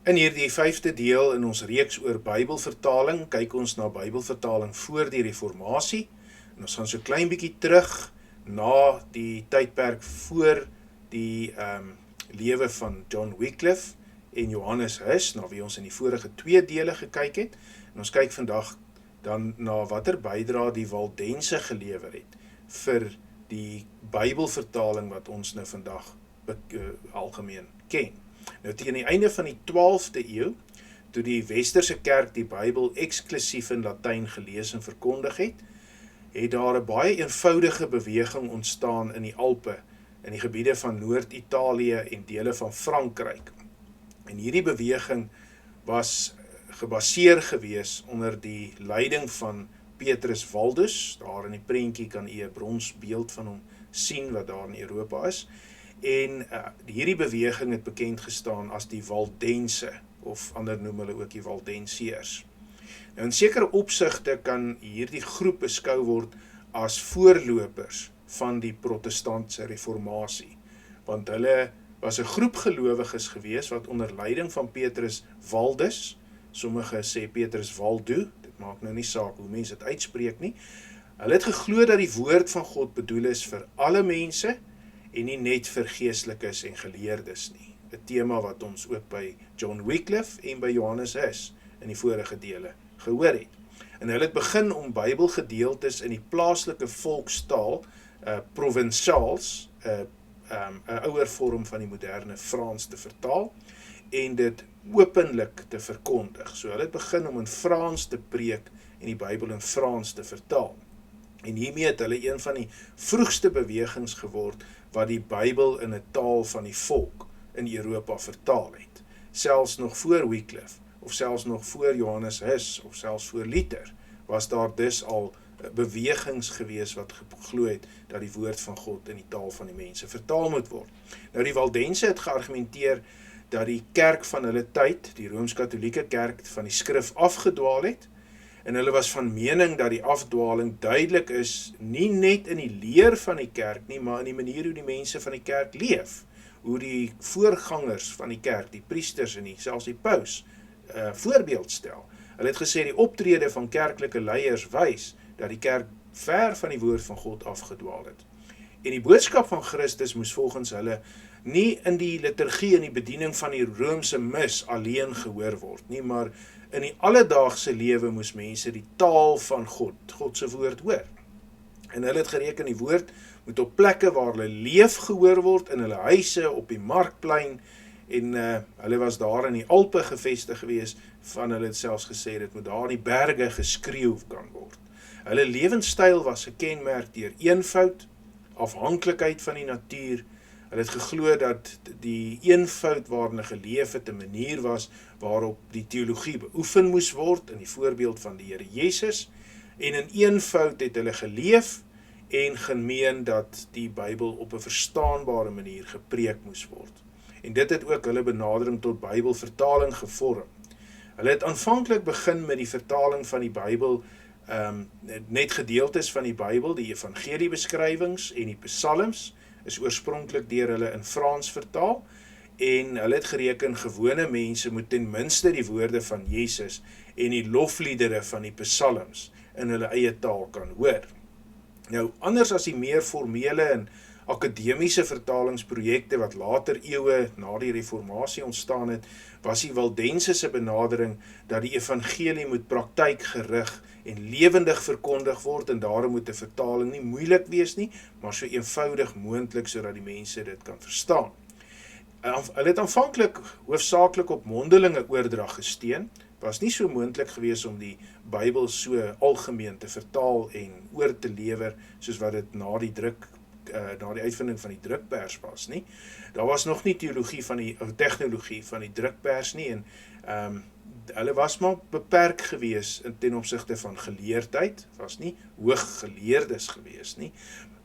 In hierdie 5de deel in ons reeks oor Bybelvertaling, kyk ons na Bybelvertaling voor die Reformatie. En ons gaan so klein bietjie terug na die tydperk voor die lewe van John Wycliffe en Johannes Hus, na wie ons in die vorige 2 dele gekyk het. En ons kyk vandag dan na watter bydra die Waldense gelewer het vir die Bybelvertaling wat ons nou vandag algemeen ken. Nou teen die einde van die 12de eeu, toe die Westerse kerk die Bybel eksklusief in Latyn gelees en verkondig het daar 'n baie eenvoudige beweging ontstaan in die Alpe, in die gebiede van Noord-Italië en dele van Frankryk. En hierdie beweging was gebaseer gewees onder die leiding van Petrus Waldus. Daar in die prentjie kan u 'n bronsbeeld van hom sien wat daar in Europa is. En hierdie beweging het bekend gestaan as die Waldense, of ander noem hulle ook die Waldenseërs. Nou in sekere opsigte kan hierdie groep beskou word as voorlopers van die protestantse reformatie, want hulle was 'n groep gelowiges gewees wat onder leiding van Petrus Waldus, sommige sê Petrus Waldo, dit maak nou nie saak hoe mense dit uitspreek nie, hulle het geglo dat die woord van God bedoel is vir alle mense, en nie net vir geestelikes en geleerdes nie. 'n tema wat ons ook by John Wycliffe en by Johannes Hus in die vorige dele gehoor het. En hulle het begin om Bybelgedeeltes in die plaaslike volkstaal, provinciaals, 'n ouer vorm van die moderne Frans te vertaal, en dit openlik te verkondig. So hulle het begin om in Frans te preek en die Bybel in Frans te vertaal. En hiermee het hulle een van die vroegste bewegings geword wat die Bybel in 'n taal van die volk in Europa vertaal het. Selfs nog voor Wycliffe, of selfs nog voor Johannes Hus, of selfs voor Luther, was daar dus al bewegings gewees wat geglo het dat die woord van God in die taal van die mense vertaal moet word. Nou die Waldense het geargumenteer dat die kerk van hulle tyd, die Rooms-Katholieke kerk, van die skrif afgedwaal het, en hulle was van mening dat die afdwaling duidelik is, nie net in die leer van die kerk nie, maar in die manier hoe die mense van die kerk leef, hoe die voorgangers van die kerk, die priesters en selfs die paus, voorbeeld stel. Hulle het gesê die optrede van kerklike leiers wys dat die kerk ver van die woord van God afgedwaal het. En die boodskap van Christus moes volgens hulle nie in die liturgie en die bediening van die Romeinse mis alleen gehoor word nie, maar in die alledaagse lewe moes mense die taal van God se woord hoor. En hulle het gereken die woord moet op plekke waar hulle leef gehoor word, in hulle huise, op die markplein, en hulle was daar in die Alpe gevestig gewees, van hulle het selfs gesê, dit moet daar in die berge geskreeu kan word. Hulle lewenstyl was gekenmerk deur eenvoud, afhanklikheid van die natuur. Hulle het geglo dat die eenvoud waarin hulle geleef het 'n manier was waarop die teologie beoefen moes word, in die voorbeeld van die Here Jesus, en in eenvoud het hulle geleef en gemeen dat die Bybel op 'n verstaanbare manier gepreek moes word. En dit het ook hulle benadering tot Bybelvertaling gevorm. Hulle het aanvanklik begin met die vertaling van die Bybel, net gedeeltes van die Bybel, die evangeliebeskrywings en die psalms, is oorspronklik deur hulle in Frans vertaal, en hulle het gereken gewone mense moet ten minste die woorde van Jesus en die lofliedere van die psalms in hulle eie taal kan hoor. Nou, anders as die meer formele en akademiese vertalingsprojekte wat later eeue na die reformatie ontstaan het, was die Waldense se benadering dat die evangelie moet praktykgerig en lewendig verkondig word, en daarom moet 'n vertaling nie moeilik wees nie, maar so eenvoudig moontlik sodat die mense dit kan verstaan. Hulle het aanvanklik hoofsaaklik op mondelinge oordrag gesteun. Was nie so moontlik gewees om die Bybel so algemeen te vertaal en oor te lewer soos wat dit na die uitvinding van die drukpers was nie. Daar was nog nie tegnologie van die drukpers nie, en hulle was maar beperk gewees ten opsigte van geleerdheid, was nie hooggeleerdes gewees nie.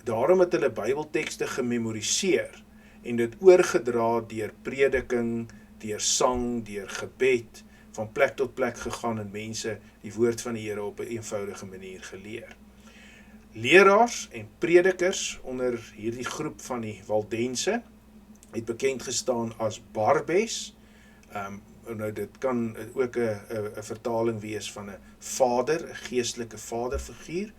Daarom het hulle Bybeltekste gememoriseer en dit oorgedra deur prediking, deur sang, deur gebed, van plek tot plek gegaan en mense die woord van die Here op 'n eenvoudige manier geleer. Leraars en predikers onder hierdie groep van die Waldense het bekend gestaan as Barbes, nou dit kan ook 'n vertaling wees van 'n vader, 'n geestelike vaderfiguur,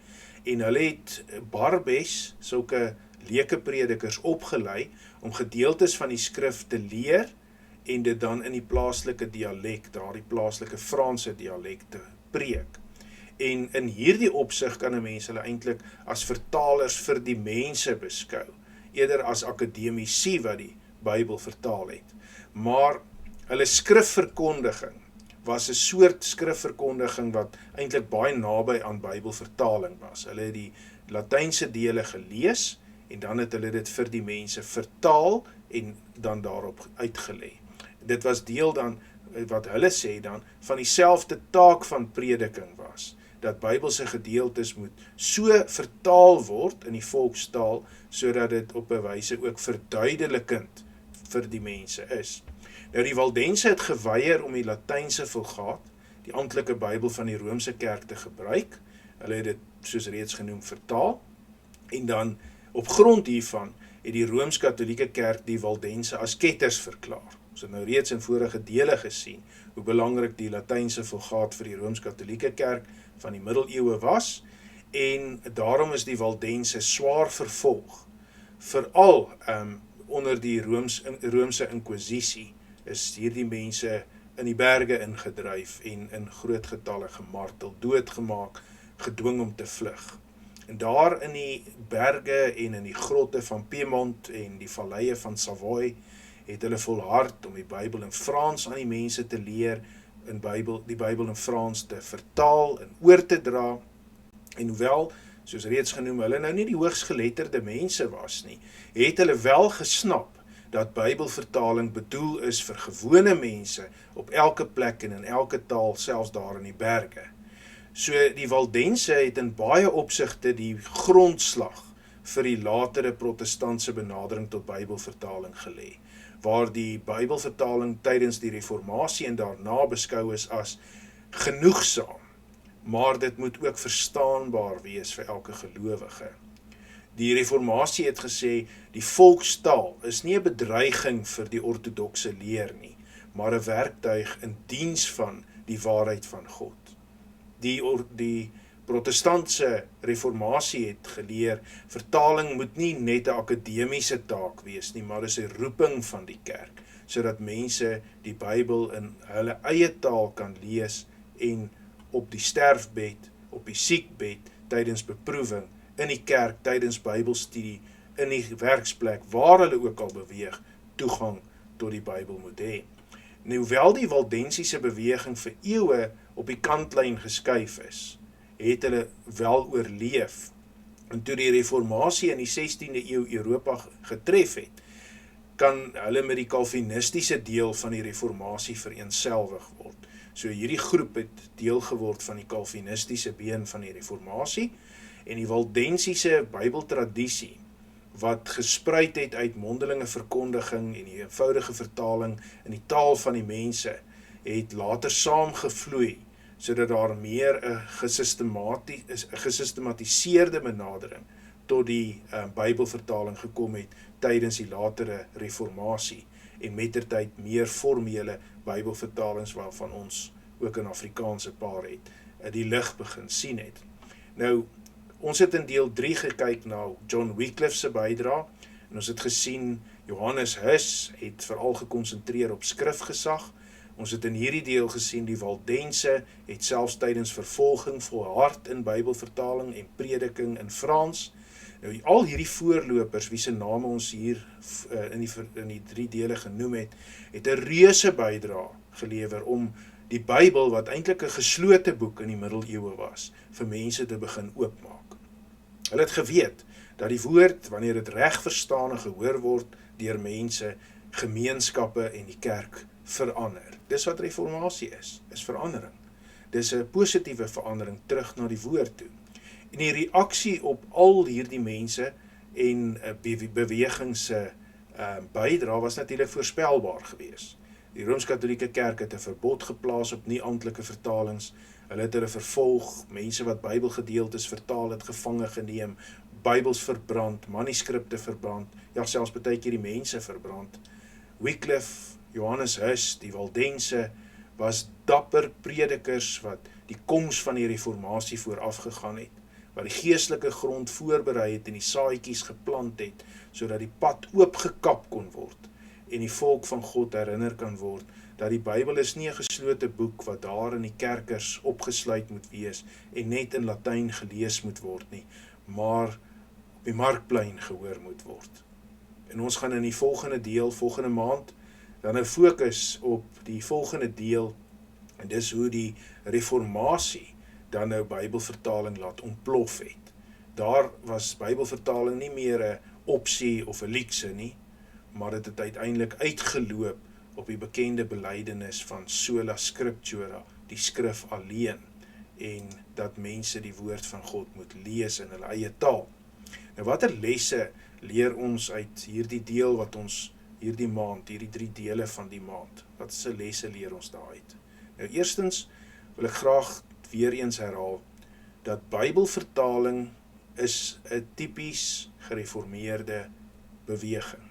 en hulle het Barbes, sulke leuke predikers opgelei om gedeeltes van die skrif te leer en dit dan in die plaaslike dialek, daardie plaaslike Franse dialek te preek. En in hierdie opsig kan 'n mens hulle eintlik as vertalers vir die mense beskou, eerder as akademici wat die Bybel vertaal het. Maar hulle skrifverkondiging was 'n soort skrifverkondiging wat eintlik baie naby aan Bybelvertaling was. Hulle het die Latynse dele gelees en dan het hulle dit vir die mense vertaal en dan daarop uitgelê. Dit was deel dan, wat hulle sê dan, van dieselfde taak van prediking was, dat Bybelse gedeeltes moet so vertaal word in die volkstaal, sodat dit op 'n wyse ook verduidelikend vir die mense is. Nou die Waldense het geweier om die Latynse Vulgaat, die amptelike Bybel van die Romeinse Kerk, te gebruik. Hulle het dit, soos reeds genoem, vertaal, en dan op grond hiervan het die Rooms-Katolieke Kerk die Waldense as ketters verklaar. Ons het nou reeds in vorige dele gesien hoe belangrik die Latynse Vulgaat vir die Rooms-Katolieke Kerk van die middeleeue was, en daarom is die Waldense swaar vervolg. Veral onder die Roomse Inkwisisie is hierdie mense in die berge ingedryf en in groot getalle gemartel, doodgemaak, gedwing om te vlug. En daar in die berge en in die grotte van Piemont en die valleie van Savoy het hulle volhard om die Bybel in Frans aan die mense te leer, die Bybel in Frans te vertaal en oor te dra. En hoewel, soos reeds genoem, hulle nou nie die hoogsgeletterde mense was nie, het hulle wel gesnap dat Bybelvertaling bedoel is vir gewone mense op elke plek en in elke taal, selfs daar in die berge. So die Waldense het in baie opsigte die grondslag vir die latere protestantse benadering tot Bybelvertaling gelê, waar die Bybelvertaling tydens die Reformatie en daarna beskou is as genoegsaam, maar dit moet ook verstaanbaar wees vir elke gelowige. Die Reformatie het gesê, die volkstaal is nie 'n bedreiging vir die ortodokse leer nie, maar 'n werktuig in diens van die waarheid van God. Die protestantse Reformatie het geleer, vertaling moet nie net 'n akademiese taak wees nie, maar is 'n roeping van die kerk, sodat mense die Bybel in hulle eie taal kan lees en op die sterfbed, op die siekbed, tydens beproewing, in die kerk, tydens Bybelstudie, in die werksplek, waar hulle ook al beweeg, toegang tot die Bybel moet hê. En hoewel die Waldensiese beweging vir eeue op die kantlyn geskuif is, het hulle wel oorleef. En toe die Reformatie in die 16de eeu Europa getref het, kan hulle met die Calvinistiese deel van die Reformatie vereenselwig word. So hierdie groep het deel geword van die Calvinistiese been van die Reformatie, en die Waldensiese Bybeltradisie, wat gespruit het uit mondelinge verkondiging en die eenvoudige vertaling in die taal van die mense, het later saamgevloei, sodat daar meer 'n gesistematiseerde benadering tot die Bybelvertaling gekom het tydens die latere Reformatie, en mettertyd meer formele Bybelvertalings waarvan ons ook in Afrikaanse paar het, die lig begin sien het. Nou, ons het in deel 3 gekyk na John Wycliffe se bydrae, en ons het gesien, Johannes Hus het veral gekonsentreer op skrifgesag. Ons het in hierdie deel gesien, die Waldense het selfs tydens vervolging volhard in Bybelvertaling en prediking in Frans. Nou, al hierdie voorlopers, wie se name ons hier in die 3 dele genoem het 'n reuse bydrae gelewer om die Bybel, wat eintlik 'n geslote boek in die middeleeue was, vir mense te begin oopmaak. Hulle het geweet dat die woord, wanneer dit reg verstaan en gehoor word deur mense, gemeenskappe en die kerk verander. Dis wat reformatie is verandering. Dis 'n positiewe verandering terug na die woord toe. En die reaksie op al hierdie mense en beweging se bydrae was natuurlik voorspelbaar geweest. Die Rooms-Katolieke Kerk het 'n verbod geplaas op nie-amptelike vertalings. Hulle het hulle vervolg, mense wat Bybelgedeeltes vertaal het gevange geneem, Bybels verbrand, manuskripte verbrand, ja selfs baie keer die mense verbrand. Wycliffe Johannes Hus, die Waldense, was dapper predikers wat die koms van die reformatie voorafgegaan het, wat die geestelike grond voorberei het en die saadjies geplant het, sodat die pad oopgekap kon word en die volk van God herinner kan word, dat die Bybel is nie 'n geslote boek wat daar in die kerkers opgesluit moet wees en net in Latyn gelees moet word nie, maar op die markplein gehoor moet word. En ons gaan in die volgende deel, volgende maand, dan nou fokus op die volgende deel, en dis hoe die reformatie dan nou Bybelvertaling laat ontplof het. Daar was Bybelvertaling nie meer 'n opsie of 'n luukse nie, maar dit het uiteindelik uitgeloop op die bekende belydenis van sola scriptura, die skrif alleen, en dat mense die woord van God moet lees in hulle eie taal. Nou watter lesse leer ons uit hierdie deel wat ons hierdie maand, hierdie 3 dele van die maand, wat se lesse leer ons daaruit? Nou eerstens wil ek graag weer eens herhaal, dat Bybelvertaling is 'n tipies gereformeerde beweging.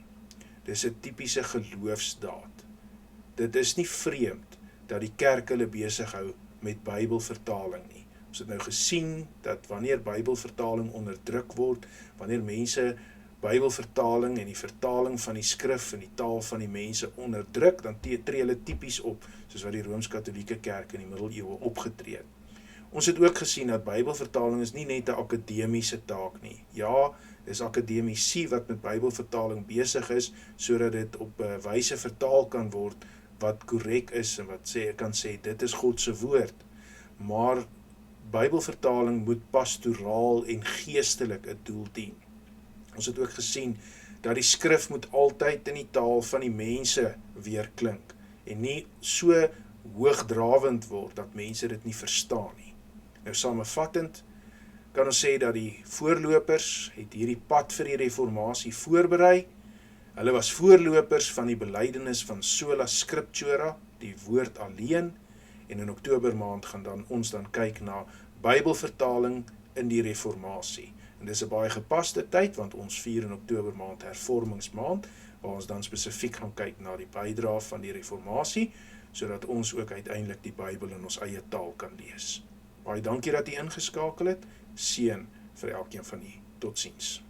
Dis 'n tipiese geloofsdaad. Dit is nie vreemd dat die kerk hulle besig hou met Bybelvertaling nie. Ons het nou gesien dat wanneer Bybelvertaling onderdruk word, wanneer mense Bybelvertaling en die vertaling van die skrif in die taal van die mense onderdruk, dan tree hulle tipies op, soos wat die Rooms-Katholieke Kerk in die middeleeue opgetree het. Ons het ook gesien dat Bybelvertaling is nie net 'n akademiese taak nie. Ja, dis akademici wat met Bybelvertaling besig is, sodat dit op 'n wyse vertaal kan word wat korrek is en wat kan sê, dit is God se woord. Maar Bybelvertaling moet pastoraal en geestelik 'n doel dien. Ons het ook gesien dat die skrif moet altyd in die taal van die mense weerklink en nie so hoogdrawend word dat mense dit nie verstaan nie. Nou samevattend kan ons sê dat die voorlopers het hierdie pad vir die reformatie voorberei. Hulle was voorlopers van die belydenis van sola scriptura, die woord alleen, en in Oktober maand gaan ons kyk na Bybelvertaling in die reformatie. En dis 'n baie gepaste tyd, want ons vier in Oktober maand hervormingsmaand, waar ons dan spesifiek gaan kyk na die bydrae van die reformatie, sodat ons ook uiteindelik die Bybel in ons eie taal kan lees. Baie dankie dat u ingeskakel het. Seën vir elkeen van u. Totsiens.